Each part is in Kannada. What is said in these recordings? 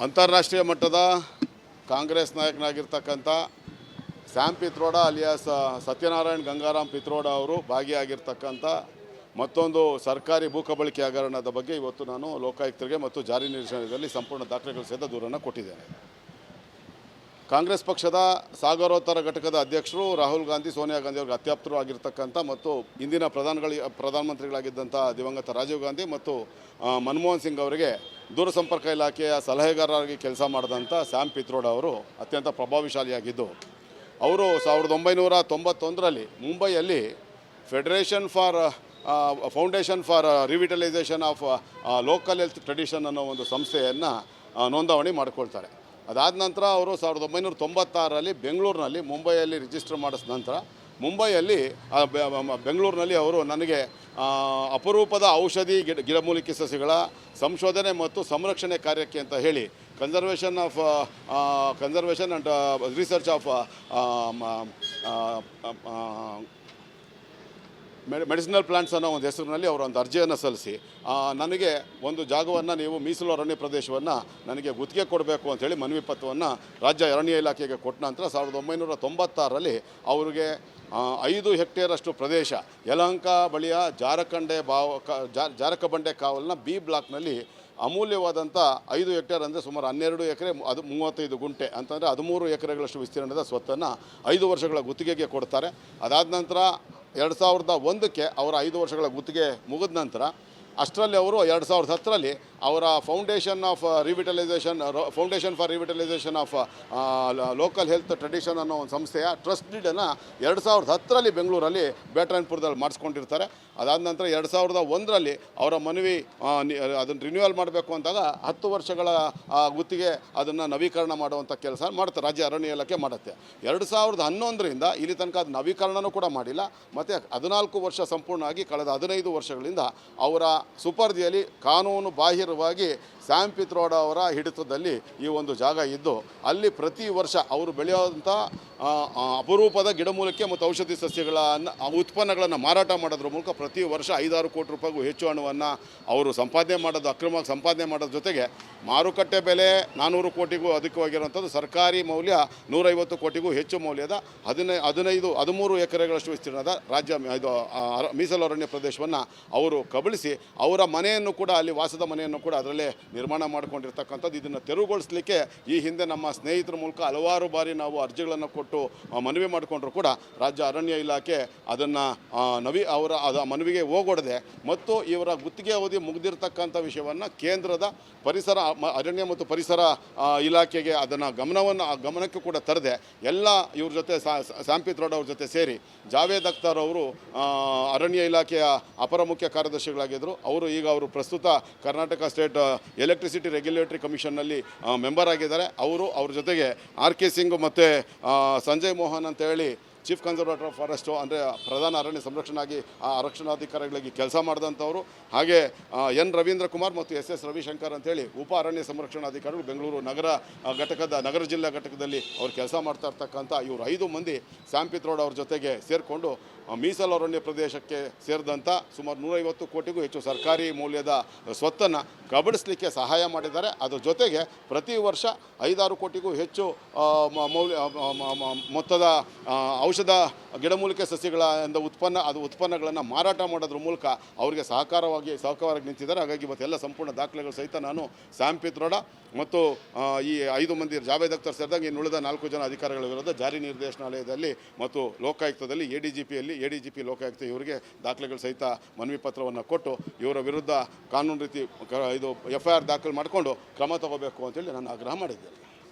ಅಂತಾರಾಷ್ಟ್ರೀಯ ಮಟ್ಟದ ಕಾಂಗ್ರೆಸ್ ನಾಯಕನಾಗಿರ್ತಕ್ಕಂಥ ಸ್ಯಾಮ್ ಪಿತ್ರೋಡಾ ಅಲಿಯಾಸ್ ಸತ್ಯನಾರಾಯಣ್ ಗಂಗಾರಾಮ್ ಪಿತ್ರೋಡಾ ಅವರು ಭಾಗಿಯಾಗಿರ್ತಕ್ಕಂಥ ಮತ್ತೊಂದು ಸರ್ಕಾರಿ ಭೂ ಕಬಳಿಕೆ ಹಗರಣದ ಬಗ್ಗೆ ಇವತ್ತು ನಾನು ಲೋಕಾಯುಕ್ತರಿಗೆ ಮತ್ತು ಜಾರಿ ನಿರ್ದೇಶನಾಲಯದಲ್ಲಿ ಸಂಪೂರ್ಣ ದಾಖಲೆಗಳು ಸಹಿತ ದೂರನ್ನು ಕೊಟ್ಟಿದ್ದೇನೆ. ಕಾಂಗ್ರೆಸ್ ಪಕ್ಷದ ಸಾಗರೋತ್ತರ ಘಟಕದ ಅಧ್ಯಕ್ಷರು ರಾಹುಲ್ ಗಾಂಧಿ, ಸೋನಿಯಾ ಗಾಂಧಿ ಅವರಿಗೆ ಅತ್ಯಾಪ್ತರು ಆಗಿರ್ತಕ್ಕಂಥ ಮತ್ತು ಇಂದಿನ ಪ್ರಧಾನಮಂತ್ರಿಗಳಾಗಿದ್ದಂಥ ದಿವಂಗತ ರಾಜೀವ್ ಗಾಂಧಿ ಮತ್ತು ಮನಮೋಹನ್ ಸಿಂಗ್ ಅವರಿಗೆ ದೂರಸಂಪರ್ಕ ಇಲಾಖೆಯ ಸಲಹೆಗಾರರಾಗಿ ಕೆಲಸ ಮಾಡಿದಂಥ ಸ್ಯಾಮ್ ಪಿತ್ರೋಡಾ ಅವರು ಅತ್ಯಂತ ಪ್ರಭಾವಶಾಲಿಯಾಗಿದ್ದು, ಅವರು 1991ರಲ್ಲಿ ಮುಂಬೈಯಲ್ಲಿ foundation for revitalisation of local health tradition ಅನ್ನೋ ಒಂದು ಸಂಸ್ಥೆಯನ್ನು ನೋಂದಣಿ ಮಾಡಿಕೊಳ್ತಾರೆ. ಅದಾದ ನಂತರ ಅವರು 1996ರಲ್ಲಿ ಬೆಂಗಳೂರಿನಲ್ಲಿ ಮುಂಬೈಯಲ್ಲಿ ರಿಜಿಸ್ಟರ್ ಮಾಡಿಸಿದ ನಂತರ ಬೆಂಗಳೂರಿನಲ್ಲಿ ಅವರು ನನಗೆ ಅಪರೂಪದ ಔಷಧಿ ಗಿಡಮೂಲಿಕೆ ಸಸ್ಯಗಳ ಸಂಶೋಧನೆ ಮತ್ತು ಸಂರಕ್ಷಣೆ ಕಾರ್ಯಕ್ಕೆ ಅಂತ ಹೇಳಿ conservation and research of medicinal plants ಅನ್ನೋ ಒಂದು ಹೆಸರಿನಲ್ಲಿ ಅವರು ಒಂದು ಅರ್ಜಿಯನ್ನು ಸಲ್ಲಿಸಿ ನನಗೆ ಒಂದು ಜಾಗವನ್ನು ನೀವು ಮೀಸಲು ಅರಣ್ಯ ಪ್ರದೇಶವನ್ನು ನನಗೆ ಗುತ್ತಿಗೆ ಕೊಡಬೇಕು ಅಂಥೇಳಿ ಮನವಿ ಪತ್ರವನ್ನು ರಾಜ್ಯ ಅರಣ್ಯ ಇಲಾಖೆಗೆ ಕೊಟ್ಟ ನಂತರ 1996ರಲ್ಲಿ ಅವರಿಗೆ 5 ಹೆಕ್ಟೇರಷ್ಟು ಪ್ರದೇಶ ಯಲಹಂಕ ಬಳಿಯ ಜಾರಕಬಂಡೆ ಕಾವಲಿನ ಬಿ ಬ್ಲಾಕ್ನಲ್ಲಿ ಅಮೂಲ್ಯವಾದಂಥ 5 ಹೆಕ್ಟೇರ್ ಅಂದರೆ ಸುಮಾರು 12 ಎಕರೆ, ಅದು 35 ಗುಂಟೆ ಅಂತಂದರೆ 13 ಎಕರೆಗಳಷ್ಟು ವಿಸ್ತೀರ್ಣದ ಸ್ವತ್ತನ್ನು 5 ವರ್ಷಗಳ ಗುತ್ತಿಗೆಗೆ ಕೊಡ್ತಾರೆ. ಅದಾದ ನಂತರ 2001ಕ್ಕೆ ಅವರ 5 ವರ್ಷಗಳ ಗುತ್ತಿಗೆ ಮುಗಿದ ನಂತರ ಅಷ್ಟರಲ್ಲಿ ಅವರು 2010ರಲ್ಲಿ ಅವರ foundation for revitalisation of local health tradition ಅನ್ನೋ ಒಂದು ಸಂಸ್ಥೆಯ ಟ್ರಸ್ಟ್ ಡೀಡನ್ನು 2010ರಲ್ಲಿ ಬೆಂಗಳೂರಲ್ಲಿ ಬೇಟರಾಯನಪುರದಲ್ಲಿ ಮಾಡಿಸ್ಕೊಂಡಿರ್ತಾರೆ. ಅದಾದ ನಂತರ 2001ರಲ್ಲಿ ಅವರ ಮನವಿ ಅದನ್ನು ರಿನ್ಯೂವಲ್ ಮಾಡಬೇಕು ಅಂದಾಗ 10 ವರ್ಷಗಳ ಗುತ್ತಿಗೆ ಅದನ್ನು ನವೀಕರಣ ಮಾಡುವಂಥ ಕೆಲಸ ಮಾಡ್ತಾರೆ, ರಾಜ್ಯ ಅರಣ್ಯ ಇಲಾಖೆ ಮಾಡುತ್ತೆ. 2011ರಿಂದ ಇಲ್ಲಿ ತನಕ ಅದು ನವೀಕರಣನೂ ಕೂಡ ಮಾಡಿಲ್ಲ. ಮತ್ತು 14 ವರ್ಷ ಸಂಪೂರ್ಣವಾಗಿ ಕಳೆದ 15 ವರ್ಷಗಳಿಂದ ಅವರ ಸುಪರ್ದಿಯಲ್ಲಿ ಕಾನೂನು ಬಾಹಿರವಾಗಿ ಸ್ಯಾಮ್ ಪಿತ್ರೋಡಾ ಅವರ ಹಿಡಿತದಲ್ಲಿ ಈ ಒಂದು ಜಾಗ ಇದ್ದು, ಅಲ್ಲಿ ಪ್ರತಿ ವರ್ಷ ಅವರು ಬೆಳೆಯುವಂಥ ಅಪರೂಪದ ಗಿಡಮೂಲಿಕೆ ಮತ್ತು ಔಷಧಿ ಉತ್ಪನ್ನಗಳನ್ನು ಮಾರಾಟ ಮಾಡೋದ್ರ ಮೂಲಕ ಪ್ರತಿ ವರ್ಷ 5-6 ಕೋಟಿ ರೂಪಾಯಿಗೂ ಹೆಚ್ಚು ಹಣವನ್ನು ಅವರು ಅಕ್ರಮವಾಗಿ ಸಂಪಾದನೆ ಮಾಡೋದ್ರ ಜೊತೆಗೆ ಮಾರುಕಟ್ಟೆ ಬೆಲೆ 400 ಕೋಟಿಗೂ ಅಧಿಕವಾಗಿರುವಂಥದ್ದು, ಸರ್ಕಾರಿ ಮೌಲ್ಯ 150 ಕೋಟಿಗೂ ಹೆಚ್ಚು ಮೌಲ್ಯದ 13 ಎಕರೆಗಳಷ್ಟು ವಿಸ್ತೀರ್ಣದ ಮೀಸಲು ಅರಣ್ಯ ಪ್ರದೇಶವನ್ನು ಅವರು ಕಬಳಿಸಿ ಅವರ ಮನೆಯನ್ನು ಕೂಡ, ಅಲ್ಲಿ ವಾಸದ ಮನೆಯನ್ನು ಕೂಡ ಅದರಲ್ಲೇ ನಿರ್ಮಾಣ ಮಾಡಿಕೊಂಡಿರ್ತಕ್ಕಂಥದ್ದು. ಇದನ್ನು ತೆರವುಗೊಳಿಸಲಿಕ್ಕೆ ಈ ಹಿಂದೆ ನಮ್ಮ ಸ್ನೇಹಿತರ ಮೂಲಕ ಹಲವಾರು ಬಾರಿ ನಾವು ಅರ್ಜಿಗಳನ್ನು ಕೊಟ್ಟು ಮನವಿ ಮಾಡಿಕೊಂಡ್ರು ಕೂಡ ರಾಜ್ಯ ಅರಣ್ಯ ಇಲಾಖೆ ಅದನ್ನು ಮನವಿಗೆ ಹೋಗೊಡದೆ ಮತ್ತು ಇವರ ಗುತ್ತಿಗೆ ಅವಧಿ ಮುಗಿದಿರ್ತಕ್ಕಂಥ ವಿಷಯವನ್ನು ಕೇಂದ್ರದ ಅರಣ್ಯ ಮತ್ತು ಪರಿಸರ ಇಲಾಖೆಗೆ ಅದನ್ನು ಗಮನಕ್ಕೆ ಕೂಡ ತರದೆ ಎಲ್ಲ ಇವ್ರ ಜೊತೆ ಸ್ಯಾಮ್ ಪಿತ್ರೋಡಾ ಅವ್ರ ಜೊತೆ ಸೇರಿ ಜಾವೇದ್ ಅಖ್ತರ್ ಅವರು ಅರಣ್ಯ ಇಲಾಖೆಯ ಅಪರ ಮುಖ್ಯ ಕಾರ್ಯದರ್ಶಿಗಳಾಗಿದ್ದರು. ಅವರು ಪ್ರಸ್ತುತ ಕರ್ನಾಟಕ ಸ್ಟೇಟ್ ಎಲೆಕ್ಟ್ರಿಸಿಟಿ ರೆಗ್ಯುಲೇಟರಿ ಕಮಿಷನ್ನಲ್ಲಿ ಮೆಂಬರ್ ಆಗಿದ್ದಾರೆ. ಅವ್ರ ಜೊತೆಗೆ RK ಸಿಂಗ್ ಮತ್ತು ಸಂಜಯ್ ಮೋಹನ್ ಅಂತ ಹೇಳಿ ಚೀಫ್ ಕನ್ಸರ್ವೇಟರ್ ಆಫ್ ಫಾರೆಸ್ಟು ಅಂದರೆ ಪ್ರಧಾನ ಅರಣ್ಯ ರಕ್ಷಣಾಧಿಕಾರಿಗಳಿಗೆ ಕೆಲಸ ಮಾಡಿದಂಥವರು. ಹಾಗೆ N ರವೀಂದ್ರ ಕುಮಾರ್ ಮತ್ತು SS ರವಿಶಂಕರ್ ಅಂತೇಳಿ ಉಪ ಅರಣ್ಯ ಸಂರಕ್ಷಣಾಧಿಕಾರಿಗಳು ಬೆಂಗಳೂರು ನಗರ ಜಿಲ್ಲಾ ಘಟಕದಲ್ಲಿ ಅವರು ಕೆಲಸ ಮಾಡ್ತಾ ಇರ್ತಕ್ಕಂಥ ಇವರು 5 ಮಂದಿ ಸ್ಯಾಮ್ ಪಿತ್ರೋಡಾ ಅವ್ರ ಜೊತೆಗೆ ಸೇರಿಕೊಂಡು ಮೀಸಲು ಅರಣ್ಯ ಪ್ರದೇಶಕ್ಕೆ ಸೇರಿದಂಥ ಸುಮಾರು 150 ಕೋಟಿಗೂ ಹೆಚ್ಚು ಸರ್ಕಾರಿ ಮೌಲ್ಯದ ಸ್ವತ್ತನ್ನು ಕಬಳಿಸಲಿಕ್ಕೆ ಸಹಾಯ ಮಾಡಿದ್ದಾರೆ. ಅದರ ಜೊತೆಗೆ ಪ್ರತಿ ವರ್ಷ 5-6 ಕೋಟಿಗೂ ಹೆಚ್ಚು ಮೊತ್ತದ ಔಷಧ ಗಿಡಮೂಲಿಕೆ ಸಸ್ಯಗಳ ಉತ್ಪನ್ನಗಳನ್ನು ಮಾರಾಟ ಮಾಡೋದ್ರ ಮೂಲಕ ಅವರಿಗೆ ಸಹಕಾರವಾಗಿ ನಿಂತಿದ್ದಾರೆ. ಹಾಗಾಗಿ ಇವತ್ತೆಲ್ಲ ಸಂಪೂರ್ಣ ದಾಖಲೆಗಳು ಸಹಿತ ನಾನು ಸ್ಯಾಮ್ ಪಿತ್ರೋಡಾ ಮತ್ತು ಈ 5 ಮಂದಿ ಜಾವೇದ್ ಅಖ್ತರ್ ಸೇರಿದಾಗ ಇನ್ನು ಉಳಿದ 4 ಜನ ಅಧಿಕಾರಿಗಳ ವಿರುದ್ಧ ಜಾರಿ ನಿರ್ದೇಶನಾಲಯದಲ್ಲಿ ಮತ್ತು ಲೋಕಾಯುಕ್ತದಲ್ಲಿ ADGP ಲೋಕಾಯುಕ್ತ ಇವರಿಗೆ ದಾಖಲೆಗಳು ಸಹಿತ ಮನವಿ ಪತ್ರವನ್ನು ಕೊಟ್ಟು ಇವರ ವಿರುದ್ಧ ಕಾನೂನು ರೀತಿ FIR ದಾಖಲು ಮಾಡಿಕೊಂಡು ಕ್ರಮ ತಗೋಬೇಕು ಅಂತೇಳಿ ನಾನು ಆಗ್ರಹ ಮಾಡಿದ್ದೇನೆ.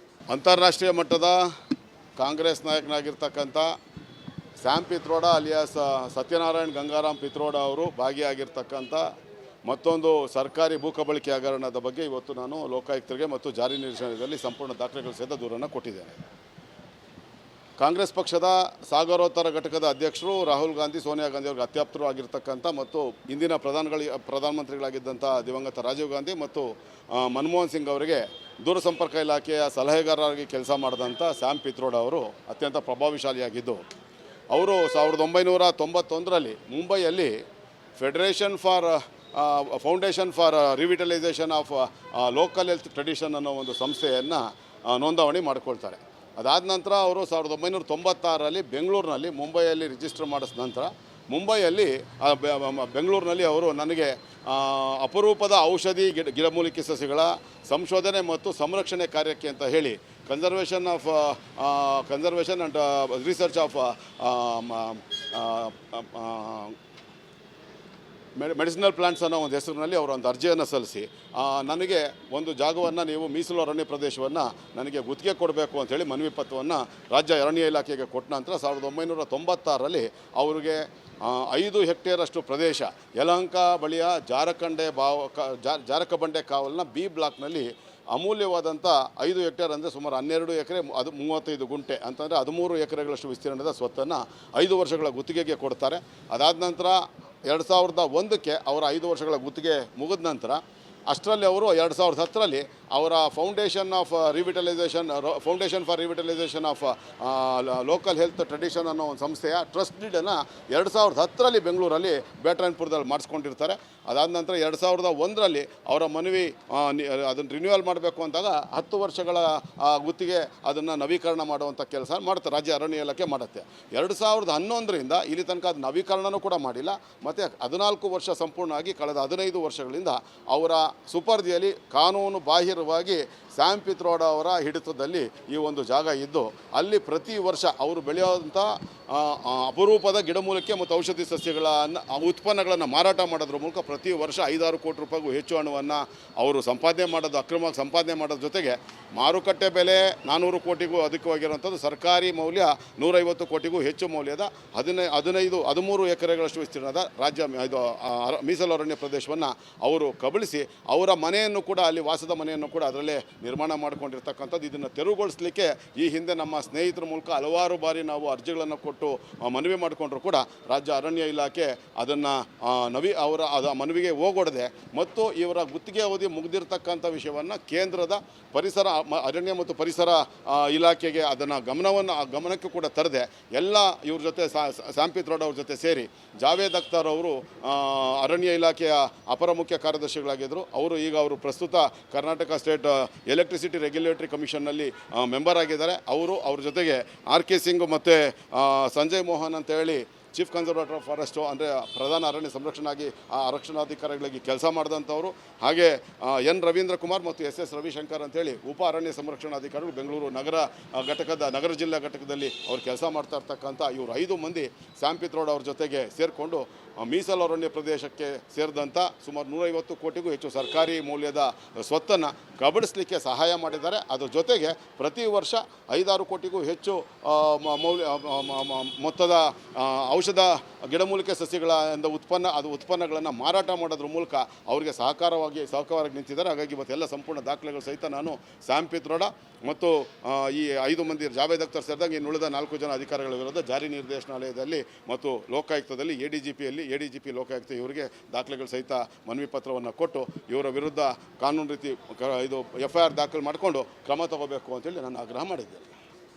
ಅಂತಾರಾಷ್ಟ್ರೀಯ ಮಟ್ಟದ ಕಾಂಗ್ರೆಸ್ ನಾಯಕನಾಗಿರ್ತಕ್ಕಂಥ ಸ್ಯಾಮ್ ಪಿತ್ರೋಡಾ ಅಲಿಯಾಸ್ ಸತ್ಯನಾರಾಯಣ್ ಗಂಗಾರಾಮ್ ಪಿತ್ರೋಡಾ ಅವರು ಭಾಗಿಯಾಗಿರ್ತಕ್ಕಂಥ ಮತ್ತೊಂದು ಸರ್ಕಾರಿ ಭೂ ಕಬಳಿಕೆ ಹಗರಣದ ಬಗ್ಗೆ ಇವತ್ತು ನಾನು ಲೋಕಾಯುಕ್ತರಿಗೆ ಮತ್ತು ಜಾರಿ ನಿರ್ದೇಶನಾಲಯದಲ್ಲಿ ಸಂಪೂರ್ಣ ದಾಖಲೆಗಳು ಸಹಿತ ದೂರನ್ನು ಕೊಟ್ಟಿದ್ದೇನೆ. ಕಾಂಗ್ರೆಸ್ ಪಕ್ಷದ ಸಾಗರೋತ್ತರ ಘಟಕದ ಅಧ್ಯಕ್ಷರು ರಾಹುಲ್ ಗಾಂಧಿ, ಸೋನಿಯಾ ಗಾಂಧಿ ಅವರಿಗೆ ಅತ್ಯಾಪ್ತರು ಆಗಿರ್ತಕ್ಕಂಥ ಮತ್ತು ಇಂದಿನ ಪ್ರಧಾನಮಂತ್ರಿಗಳಾಗಿದ್ದಂಥ ದಿವಂಗತ ರಾಜೀವ್ ಗಾಂಧಿ ಮತ್ತು ಮನಮೋಹನ್ ಸಿಂಗ್ ಅವರಿಗೆ ದೂರಸಂಪರ್ಕ ಇಲಾಖೆಯ ಸಲಹೆಗಾರರಾಗಿ ಕೆಲಸ ಮಾಡಿದಂಥ ಸ್ಯಾಮ್ ಪಿತ್ರೋಡಾ ಅವರು ಅತ್ಯಂತ ಪ್ರಭಾವಶಾಲಿಯಾಗಿದ್ದು, ಅವರು 1991ರಲ್ಲಿ ಮುಂಬೈಯಲ್ಲಿ foundation for revitalisation of local health tradition ಅನ್ನೋ ಒಂದು ಸಂಸ್ಥೆಯನ್ನು ನೋಂದಣಿ ಮಾಡಿಕೊಳ್ತಾರೆ. ಅದಾದ ನಂತರ ಅವರು 1996ರಲ್ಲಿ ಬೆಂಗಳೂರಿನಲ್ಲಿ ಮುಂಬೈಯಲ್ಲಿ ರಿಜಿಸ್ಟರ್ ಮಾಡಿಸಿದ ನಂತರ ಮುಂಬೈಯಲ್ಲಿ ಬೆಂಗಳೂರಿನಲ್ಲಿ ಅವರು ನನಗೆ ಅಪರೂಪದ ಔಷಧಿ ಗಿಡಮೂಲಿಕೆ ಸಸ್ಯಗಳ ಸಂಶೋಧನೆ ಮತ್ತು ಸಂರಕ್ಷಣೆ ಕಾರ್ಯಕ್ಕೆ ಅಂತ ಹೇಳಿ conservation and research of medicinal plants ಅನ್ನೋ ಒಂದು ಹೆಸರಿನಲ್ಲಿ ಅವರು ಒಂದು ಅರ್ಜಿಯನ್ನು ಸಲ್ಲಿಸಿ ನನಗೆ ಒಂದು ಜಾಗವನ್ನು ನೀವು ಮೀಸಲು ಅರಣ್ಯ ಪ್ರದೇಶವನ್ನು ನನಗೆ ಗುತ್ತಿಗೆ ಕೊಡಬೇಕು ಅಂಥೇಳಿ ಮನವಿ ಪತ್ರವನ್ನು ರಾಜ್ಯ ಅರಣ್ಯ ಇಲಾಖೆಗೆ ಕೊಟ್ಟ ನಂತರ 1996ರಲ್ಲಿ ಅವರಿಗೆ 5 ಹೆಕ್ಟೇರಷ್ಟು ಪ್ರದೇಶ ಯಲಹಂಕ ಬಳಿಯ ಜಾರಕಬಂಡೆ ಕಾವಲಿನ ಬಿ ಬ್ಲಾಕ್ನಲ್ಲಿ ಅಮೂಲ್ಯವಾದಂಥ 5 ಹೆಕ್ಟೇರ್ ಅಂದರೆ ಸುಮಾರು 12 ಎಕರೆ, ಅದು 35 ಗುಂಟೆ ಅಂತಂದರೆ 13 ಎಕರೆಗಳಷ್ಟು ವಿಸ್ತೀರ್ಣದ ಸ್ವತ್ತನ್ನು 5 ವರ್ಷಗಳ ಗುತ್ತಿಗೆಗೆ ಕೊಡ್ತಾರೆ. ಅದಾದ ನಂತರ 2001ಕ್ಕೆ ಅವರ 5 ವರ್ಷಗಳ ಗುತ್ತಿಗೆ ಮುಗಿದ ನಂತರ ಅಷ್ಟರಲ್ಲಿ ಅವರು 2010ರಲ್ಲಿ ಅವರ foundation for revitalisation of local health tradition ಅನ್ನೋ ಒಂದು ಸಂಸ್ಥೆಯ ಟ್ರಸ್ಟ್ ಡೀಡನ್ನು 2010ರಲ್ಲಿ ಬೆಂಗಳೂರಲ್ಲಿ ಬೇಟರಾಯನಪುರದಲ್ಲಿ ಮಾಡಿಸ್ಕೊಂಡಿರ್ತಾರೆ. ಅದಾದ ನಂತರ 2001ರಲ್ಲಿ ಅವರ ಮನವಿ ಅದನ್ನು ರಿನ್ಯೂವಲ್ ಮಾಡಬೇಕು ಅಂದಾಗ 10 ವರ್ಷಗಳ ಗುತ್ತಿಗೆ ಅದನ್ನು ನವೀಕರಣ ಮಾಡುವಂಥ ಕೆಲಸ ಮಾಡ್ತಾರೆ, ರಾಜ್ಯ ಅರಣ್ಯ ಇಲಾಖೆ ಮಾಡುತ್ತೆ. 2011ರಿಂದ ಇಲ್ಲಿ ತನಕ ಅದು ನವೀಕರಣನೂ ಕೂಡ ಮಾಡಿಲ್ಲ. ಮತ್ತು 14 ವರ್ಷ ಸಂಪೂರ್ಣವಾಗಿ ಕಳೆದ 15 ವರ್ಷಗಳಿಂದ ಅವರ ಸುಪರ್ದಿಯಲ್ಲಿ ಕಾನೂನು ಬಾಹಿರವಾಗಿ ಸ್ಯಾಮ್ ಪಿತ್ರೋಡ ಅವರ ಹಿಡಿತದಲ್ಲಿ ಈ ಒಂದು ಜಾಗ ಇದ್ದು ಅಲ್ಲಿ ಪ್ರತಿ ವರ್ಷ ಅವರು ಬೆಳೆಯುವಂಥ ಅಪರೂಪದ ಗಿಡಮೂಲಿಕೆ ಮತ್ತು ಔಷಧಿ ಸಸ್ಯಗಳನ್ನು ಉತ್ಪನ್ನಗಳನ್ನು ಮಾರಾಟ ಮಾಡೋದ್ರ ಮೂಲಕ ಪ್ರತಿ ವರ್ಷ 5-6 ಕೋಟಿ ರೂಪಾಯಿಗೂ ಹೆಚ್ಚು ಹಣವನ್ನು ಅವರು ಅಕ್ರಮವಾಗಿ ಸಂಪಾದನೆ ಮಾಡೋದ್ರ ಜೊತೆಗೆ ಮಾರುಕಟ್ಟೆ ಬೆಲೆ 400 ಕೋಟಿಗೂ ಅಧಿಕವಾಗಿರುವಂಥದ್ದು, ಸರ್ಕಾರಿ ಮೌಲ್ಯ 150 ಕೋಟಿಗೂ ಹೆಚ್ಚು ಮೌಲ್ಯದ 13 ಎಕರೆಗಳಷ್ಟು ವಿಸ್ತೀರ್ಣದ ಮೀಸಲು ಅರಣ್ಯ ಪ್ರದೇಶವನ್ನು ಅವರು ಕಬಳಿಸಿ ಅವರ ಮನೆಯನ್ನು ಕೂಡ ಅಲ್ಲಿ ವಾಸದ ಮನೆಯನ್ನು ಕೂಡ ಅದರಲ್ಲೇ ನಿರ್ಮಾಣ ಮಾಡಿಕೊಂಡಿರ್ತಕ್ಕಂಥದ್ದು. ಇದನ್ನು ತೆರವುಗೊಳಿಸಲಿಕ್ಕೆ ಈ ಹಿಂದೆ ನಮ್ಮ ಸ್ನೇಹಿತರ ಮೂಲಕ ಹಲವಾರು ಬಾರಿ ನಾವು ಅರ್ಜಿಗಳನ್ನು ಕೊಟ್ಟು ಮನವಿ ಮಾಡಿಕೊಂಡ್ರು ಕೂಡ ರಾಜ್ಯ ಅರಣ್ಯ ಇಲಾಖೆ ಅದನ್ನು ಮನವಿಗೆ ಹೋಗೊಡದೆ ಮತ್ತು ಇವರ ಗುತ್ತಿಗೆ ಅವಧಿ ಮುಗಿದಿರ್ತಕ್ಕಂಥ ವಿಷಯವನ್ನು ಕೇಂದ್ರದ ಅರಣ್ಯ ಮತ್ತು ಪರಿಸರ ಇಲಾಖೆಗೆ ಅದನ್ನು ಗಮನಕ್ಕೆ ಕೂಡ ತರದೆ ಎಲ್ಲ ಇವ್ರ ಜೊತೆ ಸ್ಯಾಮ್ ಪಿತ್ರೋಡ ಅವ್ರ ಜೊತೆ ಸೇರಿ ಜಾವೇದ್ ಅಖ್ತರ್ ಅವರು ಅರಣ್ಯ ಇಲಾಖೆಯ ಅಪರ ಮುಖ್ಯ ಕಾರ್ಯದರ್ಶಿಗಳಾಗಿದ್ದರು. ಅವರು ಪ್ರಸ್ತುತ ಕರ್ನಾಟಕ ಸ್ಟೇಟ್ ಎಲೆಕ್ಟ್ರಿಸಿಟಿ ರೆಗ್ಯುಲೇಟರಿ ಕಮಿಷನ್ನಲ್ಲಿ ಮೆಂಬರ್ ಆಗಿದ್ದಾರೆ. ಅವ್ರ ಜೊತೆಗೆ RK ಸಿಂಗ್ ಮತ್ತು ಸಂಜಯ್ ಮೋಹನ್ ಅಂತ ಹೇಳಿ ಚೀಫ್ ಕನ್ಸರ್ವೇಟರ್ ಆಫ್ ಫಾರೆಸ್ಟು ಅಂದರೆ ಪ್ರಧಾನ ಅರಣ್ಯ ರಕ್ಷಣಾಧಿಕಾರಿಗಳಾಗಿ ಕೆಲಸ ಮಾಡಿದಂಥವರು. ಹಾಗೆ ಎನ್ ರವೀಂದ್ರ ಕುಮಾರ್ ಮತ್ತು SS ರವಿಶಂಕರ್ ಅಂತೇಳಿ ಉಪ ಅರಣ್ಯ ಸಂರಕ್ಷಣಾಧಿಕಾರಿಗಳು ಬೆಂಗಳೂರು ನಗರ ಜಿಲ್ಲಾ ಘಟಕದಲ್ಲಿ ಅವರು ಕೆಲಸ ಮಾಡ್ತಾ ಇರ್ತಕ್ಕಂಥ ಇವರು 5 ಮಂದಿ ಸ್ಯಾಮ್ ಪಿತ್ರೋಡ ಅವ್ರ ಜೊತೆಗೆ ಸೇರಿಕೊಂಡು ಮೀಸಲು ಅರಣ್ಯ ಪ್ರದೇಶಕ್ಕೆ ಸೇರಿದಂಥ ಸುಮಾರು 150 ಕೋಟಿಗೂ ಹೆಚ್ಚು ಸರ್ಕಾರಿ ಮೌಲ್ಯದ ಸ್ವತ್ತನ್ನು ಕಬಳಿಸಲಿಕ್ಕೆ ಸಹಾಯ ಮಾಡಿದ್ದಾರೆ. ಅದರ ಜೊತೆಗೆ ಪ್ರತಿ ವರ್ಷ 5-6 ಕೋಟಿಗೂ ಹೆಚ್ಚು ಮೊತ್ತದ ಔಷಧ ಗಿಡಮೂಲಿಕೆ ಸಸ್ಯಗಳ ಉತ್ಪನ್ನಗಳನ್ನು ಮಾರಾಟ ಮಾಡೋದ್ರ ಮೂಲಕ ಅವರಿಗೆ ಸಹಕಾರವಾಗಿ ನಿಂತಿದ್ದಾರೆ. ಹಾಗಾಗಿ ಇವತ್ತೆಲ್ಲ ಸಂಪೂರ್ಣ ದಾಖಲೆಗಳು ಸಹಿತ ನಾನು ಸ್ಯಾಮ್ ಪಿತ್ರೋಡ ಮತ್ತು ಈ 5 ಮಂದಿ ಜಾವೇದ್ ಅಖ್ತರ್ ಸೇರಿದಾಗ ಇನ್ನು ಉಳಿದ 4 ಜನ ಅಧಿಕಾರಿಗಳ ವಿರುದ್ಧ ಜಾರಿ ನಿರ್ದೇಶನಾಲಯದಲ್ಲಿ ಮತ್ತು ಲೋಕಾಯುಕ್ತದಲ್ಲಿ ADGP ಲೋಕಾಯುಕ್ತ ಇವರಿಗೆ ದಾಖಲೆಗಳು ಸಹಿತ ಮನವಿ ಪತ್ರವನ್ನು ಕೊಟ್ಟು ಇವರ ವಿರುದ್ಧ ಕಾನೂನು ರೀತಿ FIR ದಾಖಲು ಮಾಡಿಕೊಂಡು ಕ್ರಮ ತಗೋಬೇಕು ಅಂತೇಳಿ ನಾನು ಆಗ್ರಹ ಮಾಡಿದ್ದೇನೆ.